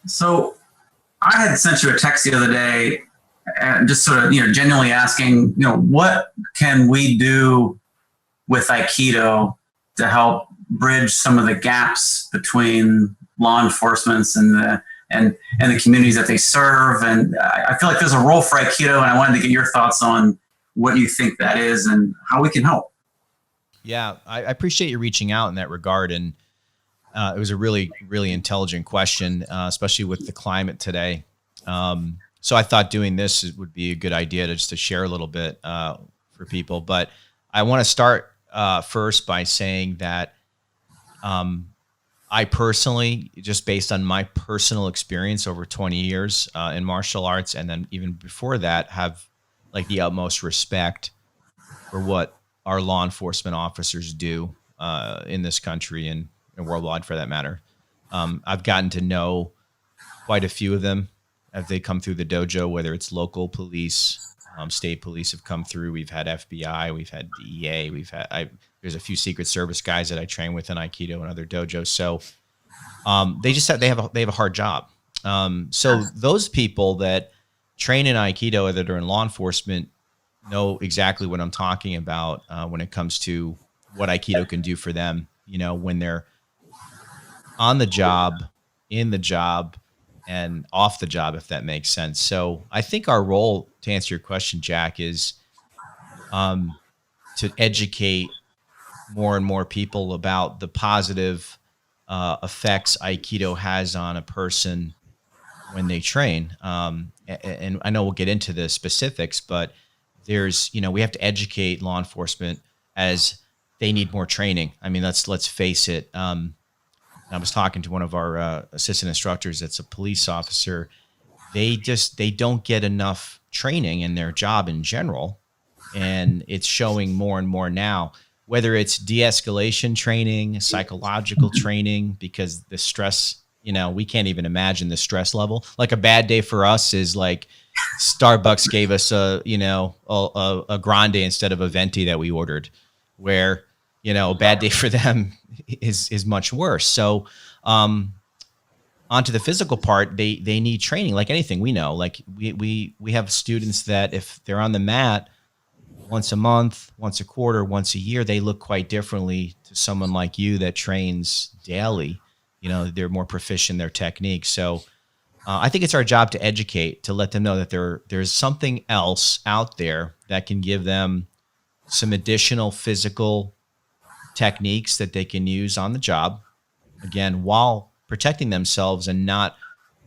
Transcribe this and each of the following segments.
So I had sent you a text the other day and just sort of, genuinely asking, what can we do with Aikido to help bridge some of the gaps between law enforcement and the communities that they serve. And I feel like there's a role for Aikido, and I wanted to get your thoughts on what you think that is and how we can help. Yeah, I appreciate you reaching out in that regard. And it was a really, really intelligent question, especially with the climate today. So I thought doing this would be a good idea just to share a little bit for people. But I want to start first by saying that I personally, just based on my personal experience over 20 years in martial arts, and then even before that, have like the utmost respect for what our law enforcement officers do in this country and worldwide for that matter. I've gotten to know quite a few of them as they come through the dojo, whether it's local police, state police have come through. We've had FBI, we've had DEA, there's a few Secret Service guys that I train with in Aikido and other dojos. So they have a hard job. So those people that train in Aikido that are in law enforcement know exactly what I'm talking about when it comes to what Aikido can do for them, when they're on the job, in the job, and off the job, if that makes sense. So I think our role, to answer your question, Jack, is to educate more and more people about the positive effects Aikido has on a person when they train. And I know we'll get into the specifics, but we have to educate law enforcement as they need more training. I mean, let's face it. I was talking to one of our assistant instructors that's a police officer. They don't get enough training in their job in general. And it's showing more and more now, whether it's de-escalation training, psychological training, because the stress, we can't even imagine the stress level. Like a bad day for us is like Starbucks gave us a grande instead of a venti that we ordered, where, a bad day for them is much worse. So, onto the physical part, they need training like anything. We know, like we have students that if they're on the mat once a month, once a quarter, once a year, they look quite differently to someone like you that trains daily. They're more proficient in their technique. So I think it's our job to educate, to let them know that there's something else out there that can give them some additional physical techniques that they can use on the job, again, while protecting themselves and not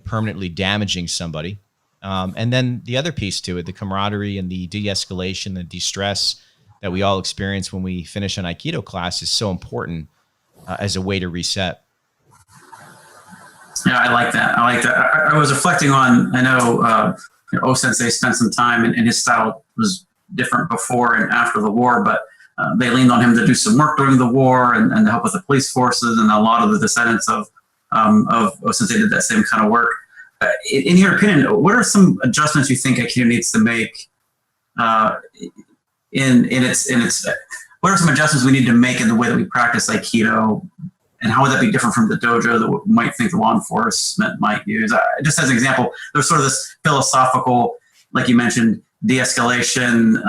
permanently damaging somebody. And then the other piece to it, the camaraderie and the de-escalation, the de-stress that we all experience when we finish an Aikido class is so important as a way to reset. Yeah, I like that. I was reflecting on, I know O-sensei spent some time and his style was different before and after the war, but they leaned on him to do some work during the war and to help with the police forces, and a lot of the descendants of O-sensei did that same kind of work. In your opinion, what are some adjustments you think Aikido needs to make in its what are some adjustments we need to make in the way that we practice Aikido, and how would that be different from the dojo that we might think the law enforcement might use? Just as an example, there's sort of this philosophical, like you mentioned, de-escalation,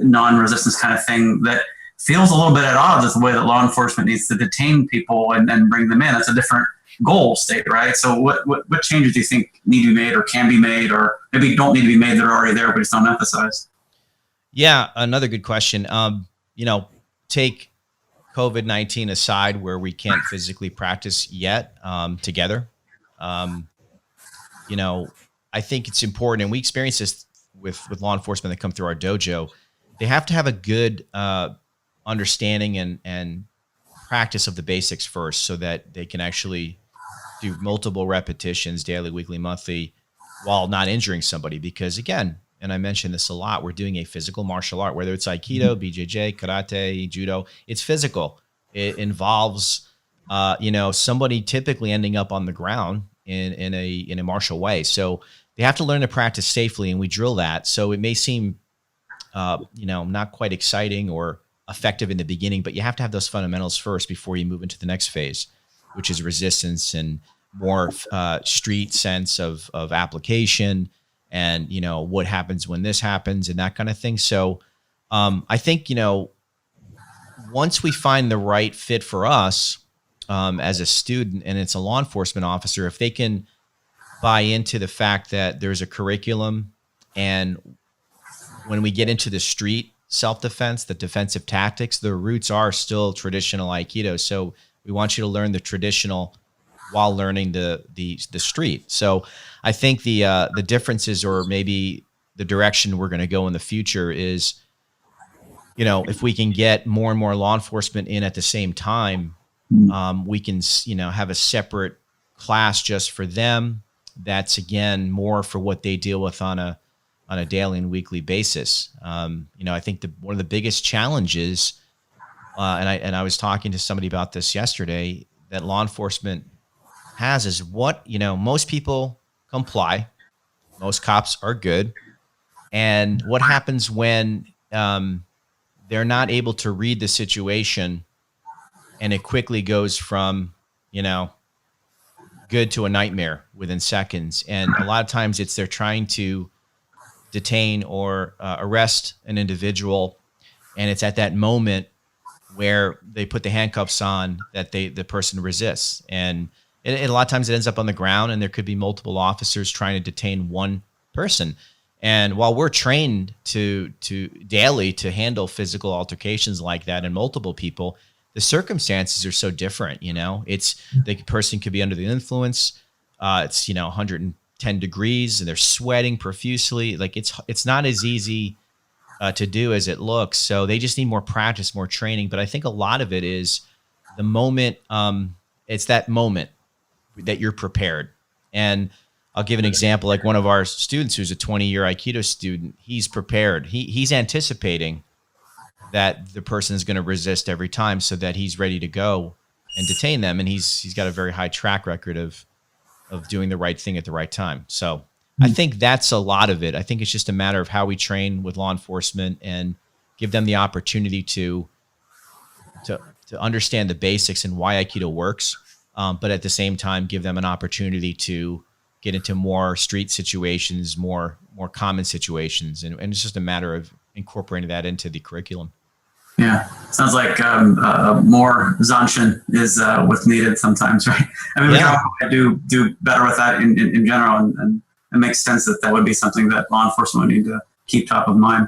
non-resistance kind of thing that feels a little bit at odds with the way that law enforcement needs to detain people and bring them in. It's a different goal state, right? So what changes do you think need to be made or can be made, or maybe don't need to be made that are already there but just don't emphasize? Yeah, another good question. Take COVID-19 aside, where we can't physically practice yet together. I think it's important, and we experience this with law enforcement that come through our dojo. They have to have a good understanding and practice of the basics first, so that they can actually do multiple repetitions daily, weekly, monthly, while not injuring somebody. Because again, and I mentioned this a lot, we're doing a physical martial art, whether it's Aikido, BJJ, karate, judo, it's physical. It involves, somebody typically ending up on the ground in a martial way. So they have to learn to practice safely, and we drill that. So it may seem, not quite exciting or effective in the beginning, but you have to have those fundamentals first before you move into the next phase, which is resistance and more street sense of application, and what happens when this happens and that kind of thing. So I think once we find the right fit for us as a student, and it's a law enforcement officer, if they can buy into the fact that there's a curriculum, and when we get into the street self-defense, the defensive tactics, the roots are still traditional Aikido. So we want you to learn the traditional while learning the street. So I think the differences, or maybe the direction we're going to go in the future, is, if we can get more and more law enforcement in at the same time, we can, have a separate class just for them. That's, again, more for what they deal with on a daily and weekly basis. I think one of the biggest challenges, and I was talking to somebody about this yesterday, that law enforcement has is most people comply. Most cops are good. And what happens when they're not able to read the situation, and it quickly goes from, good to a nightmare within seconds. And a lot of times they're trying to detain or arrest an individual, and it's at that moment where they put the handcuffs on that the person resists, and a lot of times it ends up on the ground, and there could be multiple officers trying to detain one person. And while we're trained to daily to handle physical altercations like that and multiple people, the circumstances are so different. It's the person could be under the influence. It's 110 degrees, and they're sweating profusely. Like it's not as easy to do as it looks. So they just need more practice, more training. But I think a lot of it is the moment. It's that moment that you're prepared. And I'll give an example. Like one of our students, who's a 20-year Aikido student, he's prepared. He's anticipating that the person is going to resist every time, so that he's ready to go and detain them. And he's got a very high track record of doing the right thing at the right time. So I think that's a lot of it. I think it's just a matter of how we train with law enforcement and give them the opportunity to understand the basics and why Aikido works. But at the same time, give them an opportunity to get into more street situations, more common situations. And it's just a matter of incorporating that into the curriculum. Yeah, sounds like more zanshin is what's needed sometimes, right? I mean, we can do better with that in general, and it makes sense that would be something that law enforcement would need to keep top of mind.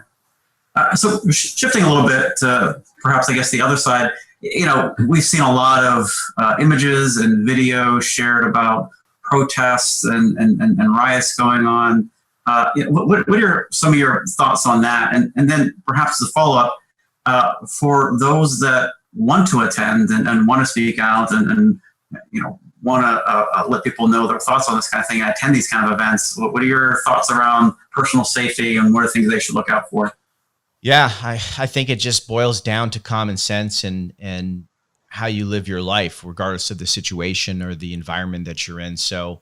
So shifting a little bit to perhaps, I guess, the other side, we've seen a lot of images and video shared about protests and riots going on. What are some of your thoughts on that? And then perhaps the follow-up, for those that want to attend and want to speak out and want to let people know their thoughts on this kind of thing and attend these kind of events, what are your thoughts around personal safety, and what are things they should look out for? Yeah, I think it just boils down to common sense and how you live your life, regardless of the situation or the environment that you're in. So,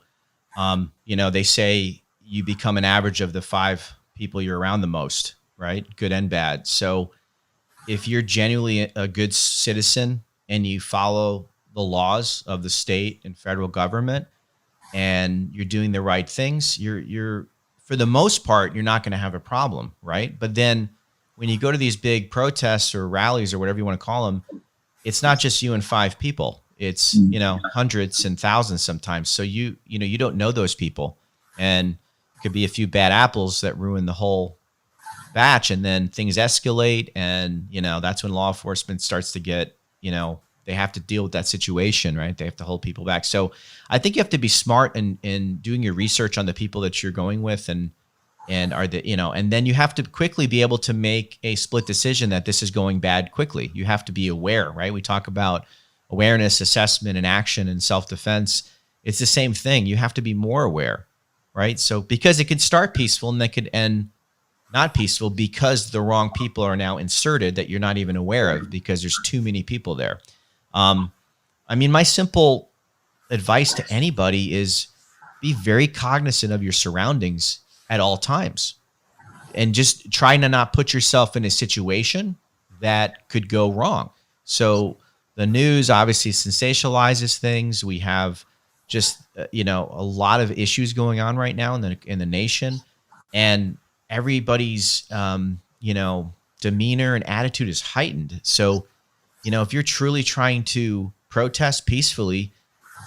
they say you become an average of the 5 people you're around the most, right? Good and bad. So if you're genuinely a good citizen and you follow the laws of the state and federal government, and you're doing the right things, you're for the most part, you're not going to have a problem, right? But then when you go to these big protests or rallies or whatever you want to call them, it's not just you and 5 people. It's, hundreds and thousands sometimes. So you don't know those people, and it could be a few bad apples that ruin the whole batch, and then things escalate, and that's when law enforcement starts to get, they have to deal with that situation, right? They have to hold people back. So I think you have to be smart in doing your research on the people that you're going with, and then you have to quickly be able to make a split decision that this is going bad quickly. You have to be aware, right? We talk about awareness, assessment, and action and self-defense. It's the same thing. You have to be more aware, right? So because it could start peaceful and that could end not peaceful because the wrong people are now inserted that you're not even aware of because there's too many people there. My simple advice to anybody is be very cognizant of your surroundings at all times, and just try to not put yourself in a situation that could go wrong. So the news obviously sensationalizes things. We have just a lot of issues going on right now in the nation, and everybody's demeanor and attitude is heightened. So if you're truly trying to protest peacefully,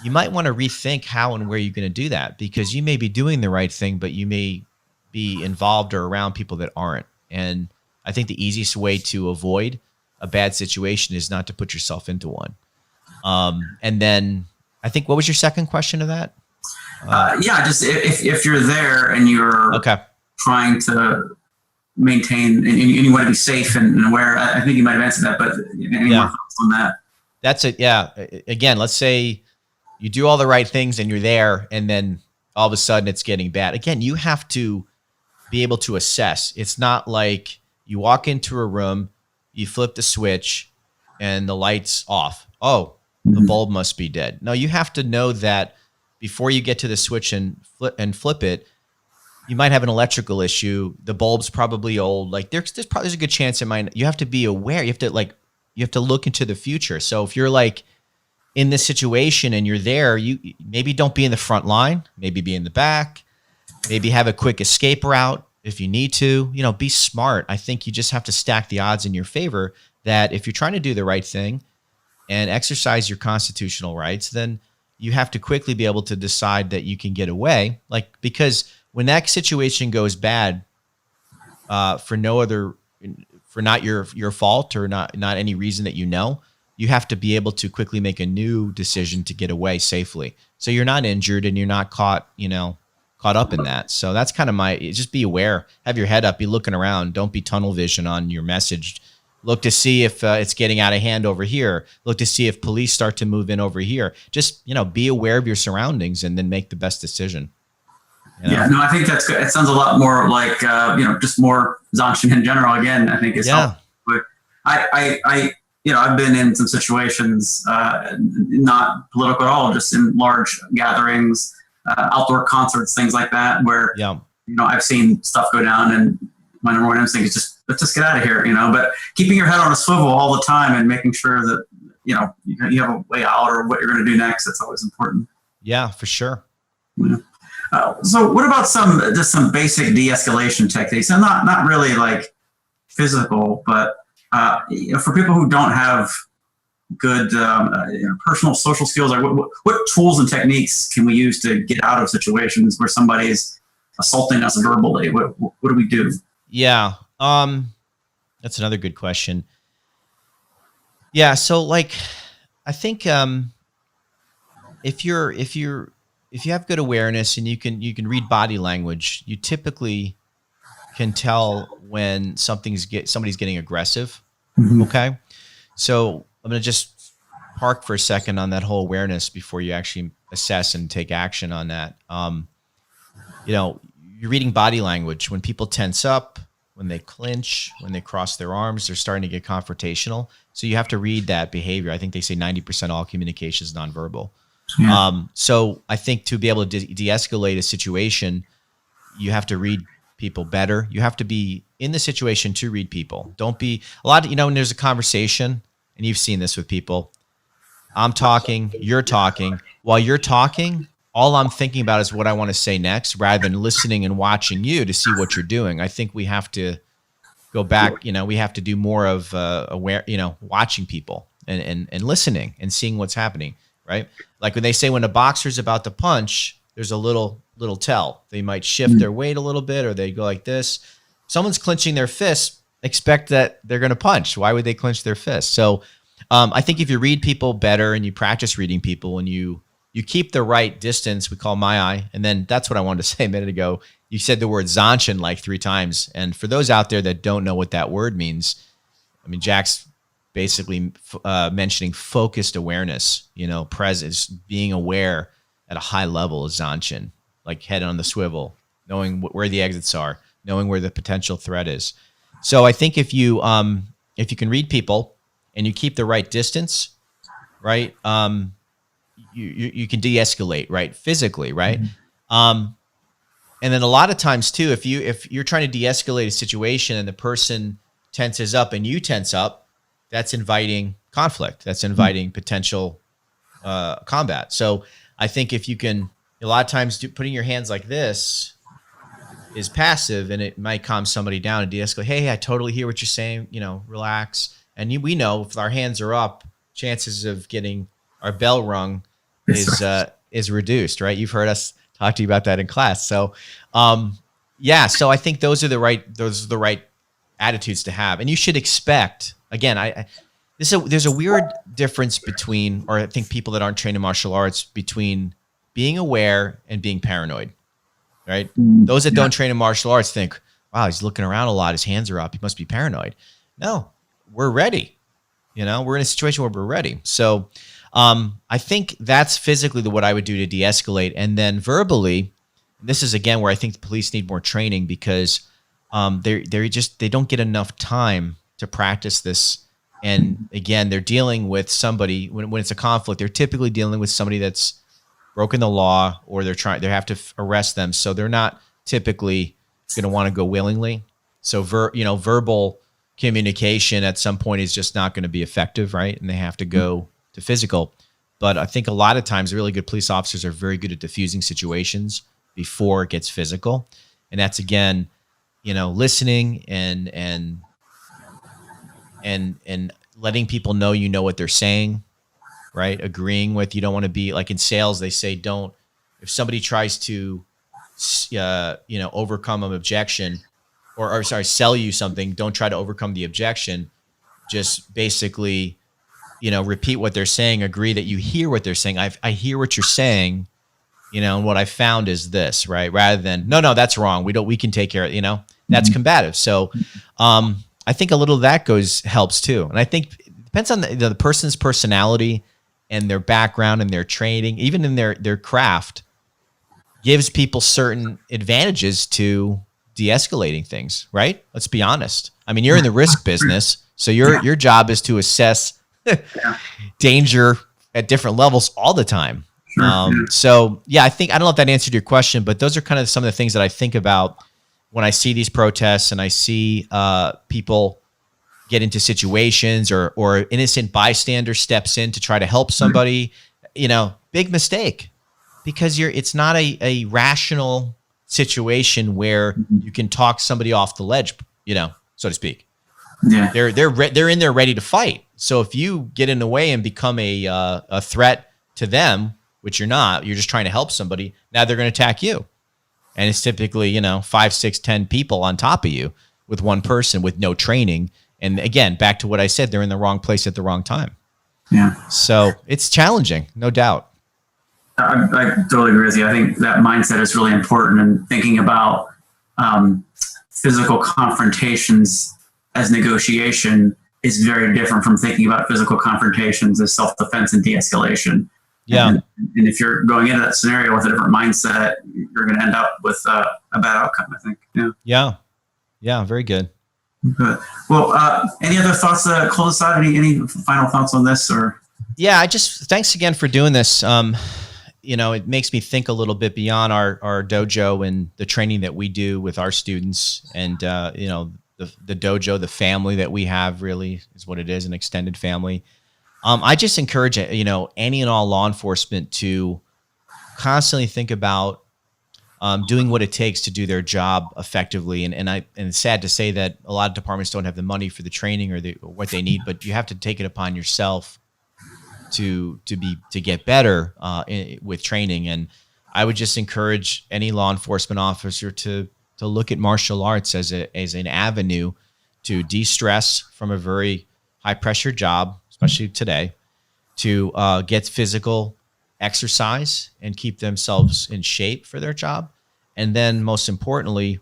you might want to rethink how and where you're going to do that, because you may be doing the right thing, but you may be involved or around people that aren't. And I think the easiest way to avoid a bad situation is not to put yourself into one. And then I think, what was your second question to that? Just if you're there and you're trying to maintain and you want to be safe and aware, I think you might have answered that, but any more thoughts on that? That's it. Yeah. Again, let's say you do all the right things and you're there, and then all of a sudden it's getting bad. Again, you have to be able to assess. It's not like you walk into a room, you flip the switch, and the light's off. Oh, the bulb must be dead. No, you have to know that before you get to the switch and flip it, you might have an electrical issue. The bulb's probably old. Like there's a good chance it might. You have to be aware. You have to look into the future. So if you're like in this situation and you're there, you maybe don't be in the front line, maybe be in the back, maybe have a quick escape route if you need to. Be smart. I think you just have to stack the odds in your favor that if you're trying to do the right thing and exercise your constitutional rights, then you have to quickly be able to decide that you can get away. Because when that situation goes bad, for not your fault or not any reason that you have to be able to quickly make a new decision to get away safely. So you're not injured and you're not caught up in that. So that's kind of just be aware, have your head up, be looking around. Don't be tunnel vision on your message. Look to see if it's getting out of hand over here. Look to see if police start to move in over here. Just, be aware of your surroundings and then make the best decision. Yeah, no, I think that's good. It sounds a lot more like, just more Zanshin in general. Again, I think it's helpful. But I've been in some situations, not political at all, just in large gatherings, outdoor concerts, things like that, where, I've seen stuff go down, and my number one instinct is let's just get out of here, but keeping your head on a swivel all the time and making sure that, you have a way out or what you're going to do next. That's always important. Yeah, for sure. Yeah. So what about some basic de-escalation techniques? And not really like physical, but for people who don't have good personal social skills, like what tools and techniques can we use to get out of situations where somebody's assaulting us verbally? What do we do? Yeah, that's another good question. Yeah, so I think if you have good awareness and you can read body language, you typically can tell when somebody's getting aggressive. Mm-hmm. Okay. So I'm going to just park for a second on that whole awareness before you actually assess and take action on that. You're reading body language. When people tense up, when they clinch, when they cross their arms, they're starting to get confrontational. So you have to read that behavior. I think they say 90% of all communication is nonverbal. Yeah. So I think to be able to de-escalate a situation, you have to read people better. You have to be in the situation to read people. Don't be when there's a conversation, and you've seen this with people, I'm talking, you're talking. While you're talking, all I'm thinking about is what I want to say next, rather than listening and watching you to see what you're doing. I think we have to go back. We have to do more of watching people and listening and seeing what's happening. Right? Like when they say when a boxer's about to punch, there's a little tell. They might shift their weight a little bit, or they go like this. Someone's clenching their fist, expect that they're going to punch. Why would they clench their fist? So I think if you read people better and you practice reading people and you keep the right distance, we call my eye. And then that's what I wanted to say a minute ago. You said the word Zanshin like 3 times. And for those out there that don't know what that word means, I mean, Jack's basically mentioning focused awareness, presence, being aware at a high level is Zanshin, like head on the swivel, knowing where the exits are, knowing where the potential threat is. So I think if you can read people and you keep the right distance, right, you can de-escalate, right, physically, right. Mm-hmm. And then a lot of times too, if you're trying to de-escalate a situation and the person tenses up and you tense up, that's inviting conflict. That's inviting potential combat. So I think if you can, a lot of times putting your hands like this is passive, and it might calm somebody down and de-escalate. Hey, I totally hear what you're saying. Relax. And we know if our hands are up, chances of getting our bell rung is reduced, right? You've heard us talk to you about that in class. So, so I think those are the right attitudes to have, and you should expect. Again, there's a weird difference between, or I think people that aren't trained in martial arts, between being aware and being paranoid, right? Those that don't train in martial arts think, wow, he's looking around a lot. His hands are up. He must be paranoid. No, we're ready. We're in a situation where we're ready. So I think that's physically what I would do to de-escalate. And then verbally, this is again where I think the police need more training, because they don't get enough time to practice this. And again, they're dealing with somebody when it's a conflict. They're typically dealing with somebody that's broken the law, or they have to arrest them. So they're not typically going to want to go willingly. So verbal communication at some point is just not going to be effective, right? And they have to go to physical. But I think a lot of times really good police officers are very good at diffusing situations before it gets physical. And that's, again, listening and letting people know what they're saying, right? Agreeing with, you don't want to be like in sales, they say if somebody tries to overcome an objection, or sell you something, don't try to overcome the objection. Just basically, repeat what they're saying, agree that you hear what they're saying. I hear what you're saying, and what I found is this, right? Rather than, no, that's wrong. We can take care of it, that's combative. So, I think a little of that helps too. And I think it depends on the person's personality and their background and their training, even in their craft, gives people certain advantages to de-escalating things, right? Let's be honest. I mean, you're in the risk business, so your job is to assess danger at different levels all the time. So I don't know if that answered your question, but those are kind of some of the things that I think about when I see these protests and I see people get into situations, or innocent bystander steps in to try to help somebody. Big mistake, because it's not a rational situation where you can talk somebody off the ledge, so to speak. Yeah, they're in there ready to fight. So if you get in the way and become a threat to them, which you're not, you're just trying to help somebody. Now they're going to attack you, and it's typically 5, 6, 10 people on top of you with one person with no training. And again, back to what I said, they're in the wrong place at the wrong time. Yeah. So it's challenging, no doubt. I totally agree with you. I think that mindset is really important, and thinking about physical confrontations as negotiation is very different from thinking about physical confrontations as self-defense and de-escalation. Yeah. And if you're going into that scenario with a different mindset, you're going to end up with a bad outcome, I think. Yeah. Yeah. Yeah. Very good. Good. Well, any other thoughts to close out? Any final thoughts on this? Or thanks again for doing this. It makes me think a little bit beyond our dojo and the training that we do with our students, and the dojo, the family that we have really is what it is, an extended family. I just encourage any and all law enforcement to constantly think about doing what it takes to do their job effectively. And it's sad to say that a lot of departments don't have the money for the training or what they need, but you have to take it upon yourself to get better with training. And I would just encourage any law enforcement officer to look at martial arts as an avenue to de-stress from a very high pressure job, especially today, to get physical exercise and keep themselves in shape for their job. And then most importantly,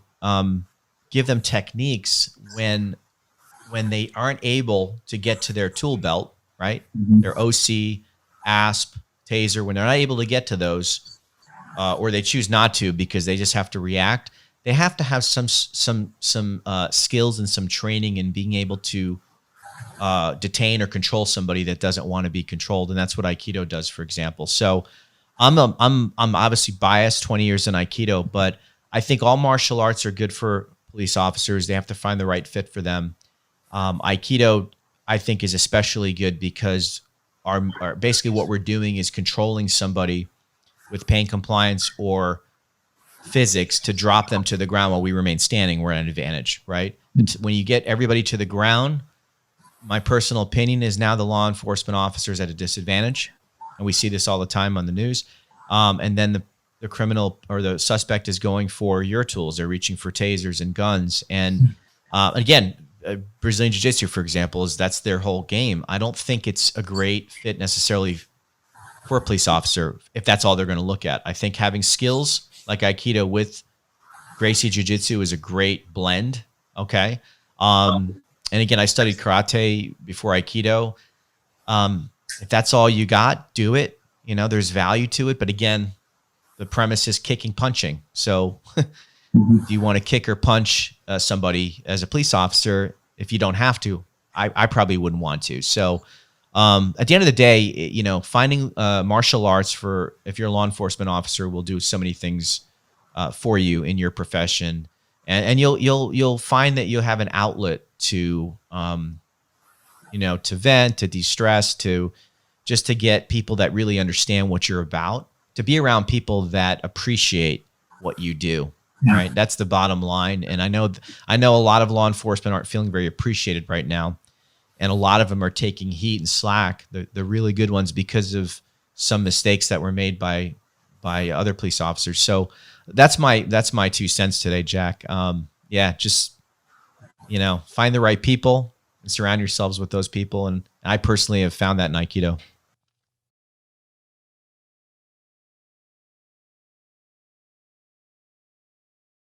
give them techniques when they aren't able to get to their tool belt, right? Mm-hmm. Their OC, ASP, taser, when they're not able to get to those, or they choose not to because they just have to react, they have to have some skills and some training in being able to detain or control somebody that doesn't want to be controlled. And that's what Aikido does, for example. So I'm obviously biased, 20 years in Aikido, but I think all martial arts are good for police officers. They have to find the right fit for them. Aikido, I think, is especially good because our basically what we're doing is controlling somebody with pain compliance or physics to drop them to the ground while we remain standing, we're at an advantage, right? When you get everybody to the ground, my personal opinion is now the law enforcement officer is at a disadvantage. And we see this all the time on the news. And then the criminal or the suspect is going for your tools. They're reaching for tasers and guns. And again, Brazilian Jiu-Jitsu, for example, that's their whole game. I don't think it's a great fit necessarily for a police officer if that's all they're going to look at. I think having skills like Aikido with Gracie Jiu-Jitsu is a great blend. Okay. And again, I studied karate before Aikido. If that's all you got, do it. You know, there's value to it. But again, the premise is kicking, punching. So do you want to kick or punch somebody as a police officer if you don't have to? I probably wouldn't want to. So at the end of the day, you know, finding martial arts for if you're a law enforcement officer will do so many things for you in your profession, and you'll find that you'll have an outlet to you know, to vent, to de-stress, to just to get people that really understand what you're about, to be around people that appreciate what you do. Yeah. Right. That's the bottom line. And I know a lot of law enforcement aren't feeling very appreciated right now. And a lot of them are taking heat and slack, the really good ones, because of some mistakes that were made by other police officers. So that's my 2 cents today, Jack. Yeah, just, you know, find the right people and surround yourselves with those people. And I personally have found that in Aikido.